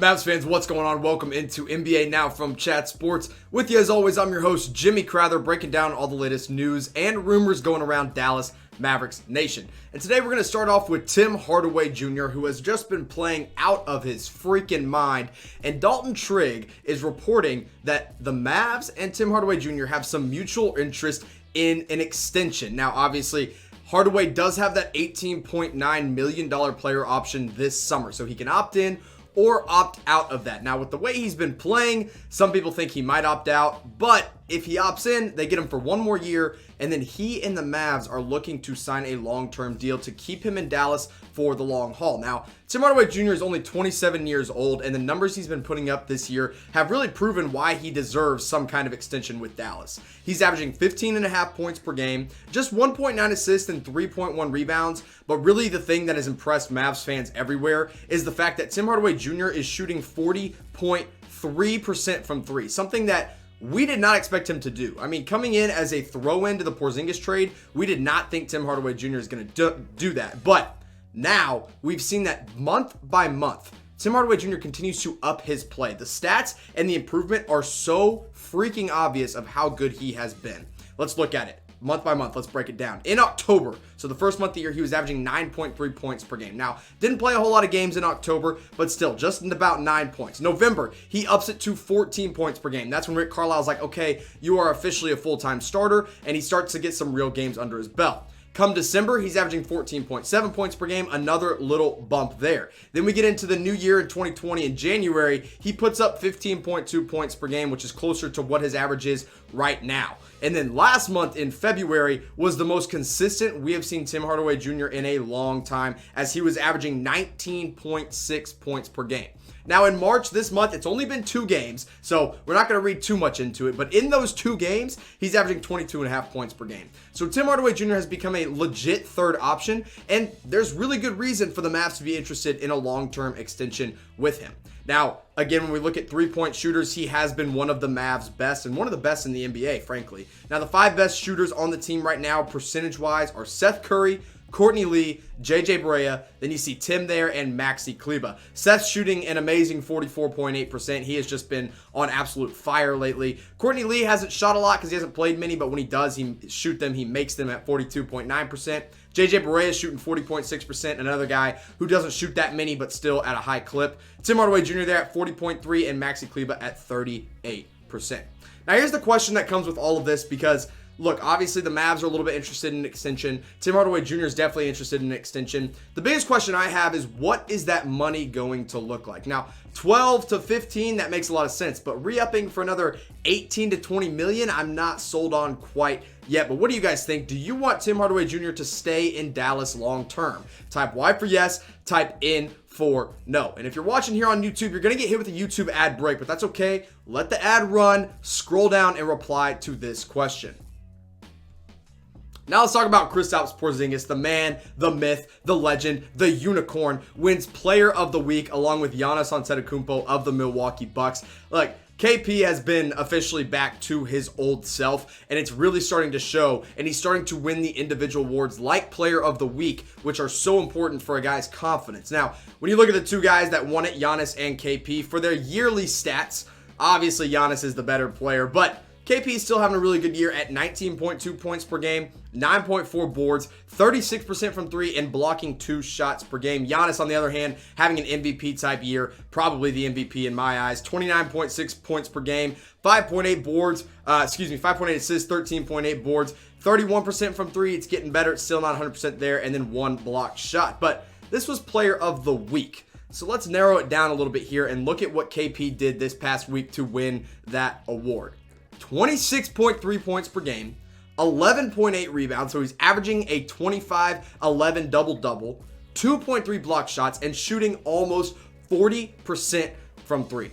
Mavs fans, what's going on? Welcome into NBA Now from Chat Sports. With you as always, I'm your host, Jimmy Crowther, breaking down all the latest news and rumors going around Dallas Mavericks Nation. And today we're going to start off with Tim Hardaway Jr., who has just been playing out of his freaking mind. And Dalton Trigg is reporting that the Mavs and Tim Hardaway Jr. have some mutual interest in an extension. Now, obviously, Hardaway does have that $18.9 million player option this summer, so he can opt in or opt out of that. Now, with the way he's been playing, some people think he might opt out, but if he opts in, they get him for one more year, and then he and the Mavs are looking to sign a long-term deal to keep him in Dallas for the long haul. Now, Tim Hardaway Jr. is only 27 years old, and the numbers he's been putting up this year have really proven why he deserves some kind of extension with Dallas. He's averaging 15.5 points per game, just 1.9 assists and 3.1 rebounds, but really the thing that has impressed Mavs fans everywhere is the fact that Tim Hardaway Jr. is shooting 40.3% from three, something that we did not expect him to do. I mean, coming in as a throw-in to the Porzingis trade, we did not think Tim Hardaway Jr. is going to do that. But now we've seen that month by month, Tim Hardaway Jr. continues to up his play. The stats and the improvement are so freaking obvious of how good he has been. Let's look at it. Month by month, let's break it down. In October, so the first month of the year, he was averaging 9.3 points per game. Now, didn't play a whole lot of games in October, but still, just about 9 points. November, he ups it to 14 points per game. That's when Rick Carlisle's like, okay, you are officially a full-time starter, and he starts to get some real games under his belt. Come December, he's averaging 14.7 points per game, another little bump there. Then we get into the new year in 2020. In January, he puts up 15.2 points per game, which is closer to what his average is right now. And then last month in February was the most consistent we have seen Tim Hardaway Jr. in a long time, as he was averaging 19.6 points per game. Now in March, this month, it's only been 2 games, so we're not going to read too much into it, but in those 2 games, he's averaging 22.5 points per game. So Tim Hardaway Jr. has become a legit third option, and there's really good reason for the Mavs to be interested in a long-term extension with him. Now, again, when we look at three-point shooters, he has been one of the Mavs' best and one of the best in the NBA, frankly. Now, the 5 best shooters on the team right now, percentage-wise, are Seth Curry, Courtney Lee, JJ Barea, then you see Tim there, and Maxi Kleber. Seth's shooting an amazing 44.8%. He has just been on absolute fire lately. Courtney Lee hasn't shot a lot because he hasn't played many, but when he does, he shoot them. He makes them at 42.9%. JJ Barea is shooting 40.6%. Another guy who doesn't shoot that many, but still at a high clip. Tim Hardaway Jr. there at 40.3%, and Maxi Kleber at 38%. Now, here's the question that comes with all of this, because look, obviously the Mavs are a little bit interested in an extension. Tim Hardaway Jr. is definitely interested in an extension. The biggest question I have is, what is that money going to look like? Now, 12 to 15, that makes a lot of sense, but re-upping for another 18 to 20 million, I'm not sold on quite yet. But what do you guys think? Do you want Tim Hardaway Jr. to stay in Dallas long term? Type Y for yes, type in for no. And if you're watching here on YouTube, you're going to get hit with a YouTube ad break, but that's okay. Let the ad run, scroll down, and reply to this question. Now let's talk about Kristaps Porzingis, the man, the myth, the legend, the unicorn, wins Player of the Week along with Giannis Antetokounmpo of the Milwaukee Bucks. Look, KP has been officially back to his old self, and it's really starting to show, and he's starting to win the individual awards like Player of the Week, which are so important for a guy's confidence. Now, when you look at the 2 guys that won it, Giannis and KP, for their yearly stats, obviously Giannis is the better player, but KP is still having a really good year at 19.2 points per game, 9.4 boards, 36% from 3, and blocking 2 shots per game. Giannis, on the other hand, having an MVP type year, probably the MVP in my eyes. 29.6 points per game, 5.8 boards, 5.8 assists, 13.8 boards, 31% from 3. It's getting better. It's still not 100% there, and then 1 blocked shot. But this was Player of the Week. So let's narrow it down a little bit here and look at what KP did this past week to win that award. 26.3 points per game, 11.8 rebounds, so he's averaging a 25-11 double-double, 2.3 block shots, and shooting almost 40% from 3.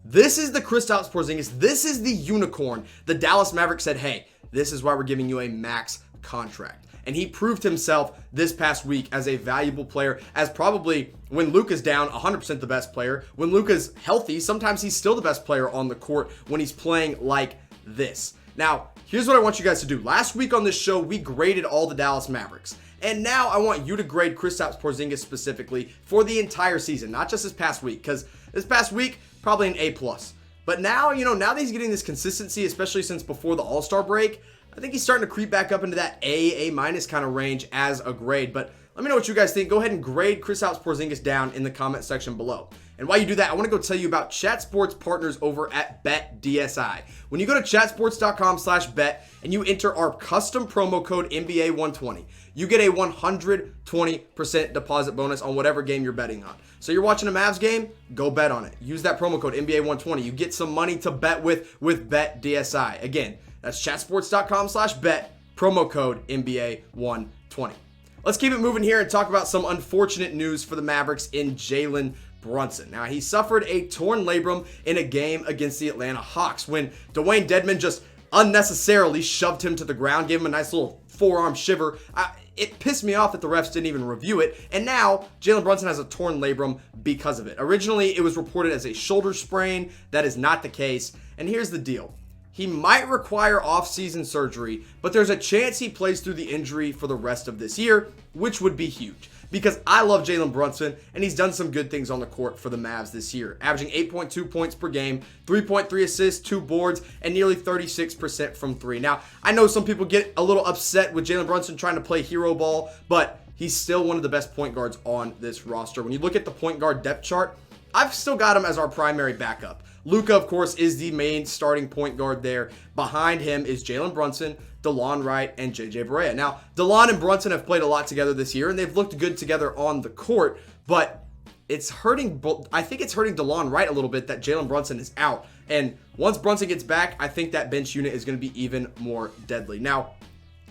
This is the Kristaps Porzingis. This is the unicorn. The Dallas Mavericks said, hey, this is why we're giving you a max contract. And he proved himself this past week as a valuable player, as probably, when Luka's down, 100% the best player. When Luka's healthy, sometimes he's still the best player on the court when he's playing like this. Now, here's what I want you guys to do. Last week on this show, we graded all the Dallas Mavericks. And now I want you to grade Kristaps Porzingis specifically for the entire season, not just this past week, because This past week, probably an A+. But now, now that he's getting this consistency, especially since before the All-Star break, I think he's starting to creep back up into that A- kind of range as a grade. But let me know what you guys think. Go ahead and grade Kristaps Porzingis down in the comment section below. And while you do that, I want to go tell you about Chat Sports partners over at BetDSI. When you go to chatsports.com/bet and you enter our custom promo code NBA120, you get a 120% deposit bonus on whatever game you're betting on. So you're watching a Mavs game, go bet on it. Use that promo code NBA120. You get some money to bet with BetDSI. Again, that's chatsports.com/bet, promo code NBA120. Let's keep it moving here and talk about some unfortunate news for the Mavericks in Jalen Brunson. Now, he suffered a torn labrum in a game against the Atlanta Hawks when Dwayne Dedmon just unnecessarily shoved him to the ground, gave him a nice little forearm shiver. It pissed me off that the refs didn't even review it, and now Jalen Brunson has a torn labrum because of it. Originally, it was reported as a shoulder sprain. That is not the case, and here's the deal. He might require off-season surgery, but there's a chance he plays through the injury for the rest of this year, which would be huge. Because I love Jalen Brunson, and he's done some good things on the court for the Mavs this year, averaging 8.2 points per game, 3.3 assists, 2 boards, and nearly 36% from 3. Now, I know some people get a little upset with Jalen Brunson trying to play hero ball, but he's still one of the best point guards on this roster. When you look at the point guard depth chart, I've still got him as our primary backup. Luka, of course, is the main starting point guard there. Behind him is Jalen Brunson, DeLon Wright, and JJ Barea. Now, DeLon and Brunson have played a lot together this year, and they've looked good together on the court, but I think it's hurting DeLon Wright a little bit that Jalen Brunson is out. And once Brunson gets back, I think that bench unit is going to be even more deadly. Now,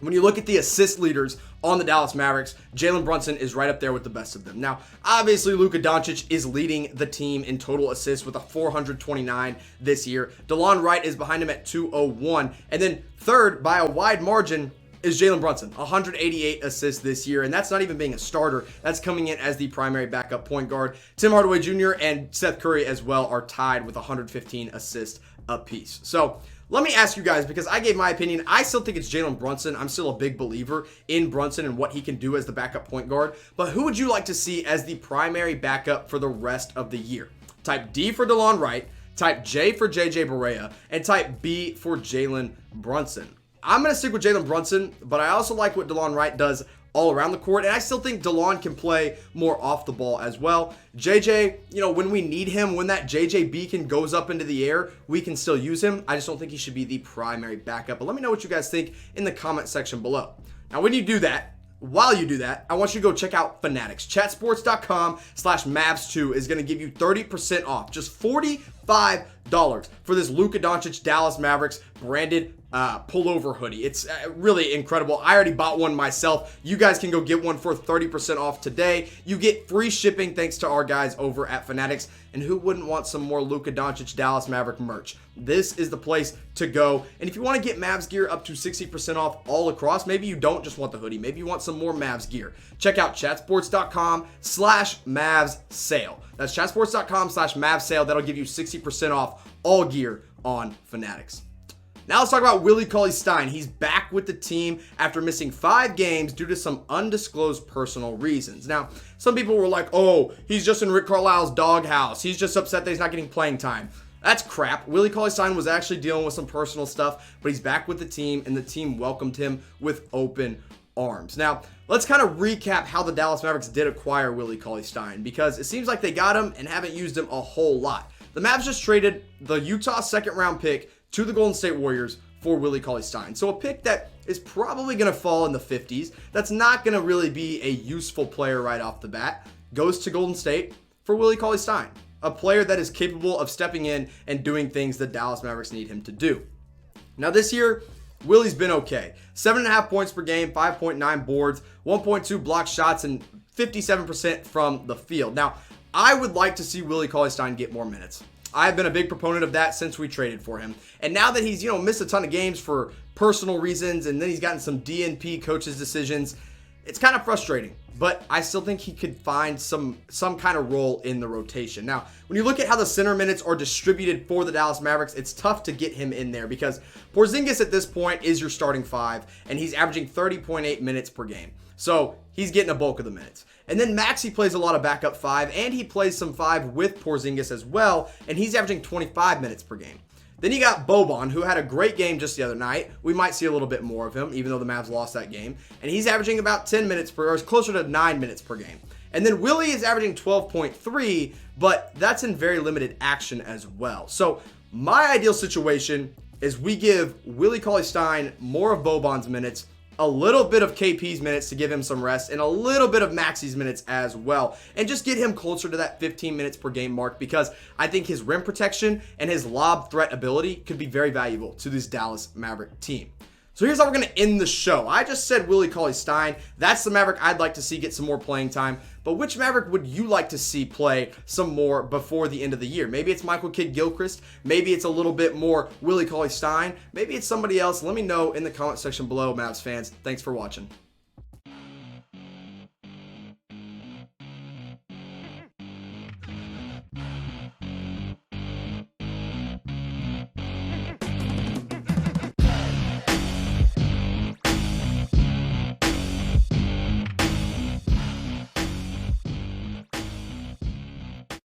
when you look at the assist leaders on the Dallas Mavericks, Jalen Brunson is right up there with the best of them. Now, obviously, Luka Doncic is leading the team in total assists with a 429 this year. DeLon Wright is behind him at 201. And then third, by a wide margin, is Jalen Brunson, 188 assists this year. And that's not even being a starter. That's coming in as the primary backup point guard. Tim Hardaway Jr. and Seth Curry as well are tied with 115 assists apiece. So, let me ask you guys, because I gave my opinion. I still think it's Jalen Brunson. I'm still a big believer in Brunson and what he can do as the backup point guard. But who would you like to see as the primary backup for the rest of the year? Type D for DeLon Wright, type J for JJ Barea, and type B for Jalen Brunson. I'm going to stick with Jalen Brunson, but I also like what DeLon Wright does all around the court, and I still think DeLon can play more off the ball as well. JJ, when we need him, when that JJ beacon goes up into the air, we can still use him. I just don't think he should be the primary backup. But let me know what you guys think in the comment section below. Now, while you do that, I want you to go check out Fanatics. Chatsports.com/Mavs2 is going to give you 30% off, just $45 for this Luka Doncic Dallas Mavericks branded pullover hoodie. It's really incredible. I already bought one myself. You guys can go get one for 30% off today. You get free shipping thanks to our guys over at Fanatics. And who wouldn't want some more Luka Doncic Dallas Maverick merch? This is the place to go. And if you want to get Mavs gear up to 60% off all across, maybe you don't just want the hoodie, maybe you want some more Mavs gear, check out chatsports.com/Mavs sale. That's chatsports.com/Mavs sale. That'll give you 60% off all gear on Fanatics. Now let's talk about Willie CauleyStein. He's back with the team after missing 5 games due to some undisclosed personal reasons. Now, some people were like, oh, he's just in Rick Carlisle's doghouse. He's just upset that he's not getting playing time. That's crap. Willie CauleyStein was actually dealing with some personal stuff, but he's back with the team, and the team welcomed him with open arms. Now, let's kind of recap how the Dallas Mavericks did acquire Willie CauleyStein, because it seems like they got him and haven't used him a whole lot. The Mavs just traded the Utah second-round pick to the Golden State Warriors for Willie CauleyStein. So a pick that is probably going to fall in the 50s, that's not going to really be a useful player right off the bat, goes to Golden State for Willie CauleyStein, a player that is capable of stepping in and doing things the Dallas Mavericks need him to do. Now this year, Willie's been okay. 7.5 points per game, 5.9 boards, 1.2 blocked shots, and 57% from the field. Now, I would like to see Willie CauleyStein get more minutes. I've been a big proponent of that since we traded for him. And now that he's, missed a ton of games for personal reasons, and then he's gotten some DNP coaches' decisions, it's kind of frustrating. But I still think he could find some kind of role in the rotation. Now, when you look at how the center minutes are distributed for the Dallas Mavericks, it's tough to get him in there because Porzingis at this point is your starting 5, and he's averaging 30.8 minutes per game. So he's getting a bulk of the minutes. And then Maxey plays a lot of backup 5, and he plays some 5 with Porzingis as well, and he's averaging 25 minutes per game. Then you got Boban, who had a great game just the other night. We might see a little bit more of him, even though the Mavs lost that game. And he's averaging about 10 minutes per, or closer to 9 minutes per game. And then Willie is averaging 12.3, but that's in very limited action as well. So my ideal situation is we give Willie CauleyStein more of Boban's minutes, a little bit of KP's minutes to give him some rest, and a little bit of Maxey's minutes as well, and just get him closer to that 15 minutes per game mark, because I think his rim protection and his lob threat ability could be very valuable to this Dallas Maverick team. So here's how we're going to end the show. I just said Willie CauleyStein. That's the Maverick I'd like to see get some more playing time. But which Maverick would you like to see play some more before the end of the year? Maybe it's Michael Kidd-Gilchrist. Maybe it's a little bit more Willie CauleyStein. Maybe it's somebody else. Let me know in the comment section below, Mavs fans. Thanks for watching.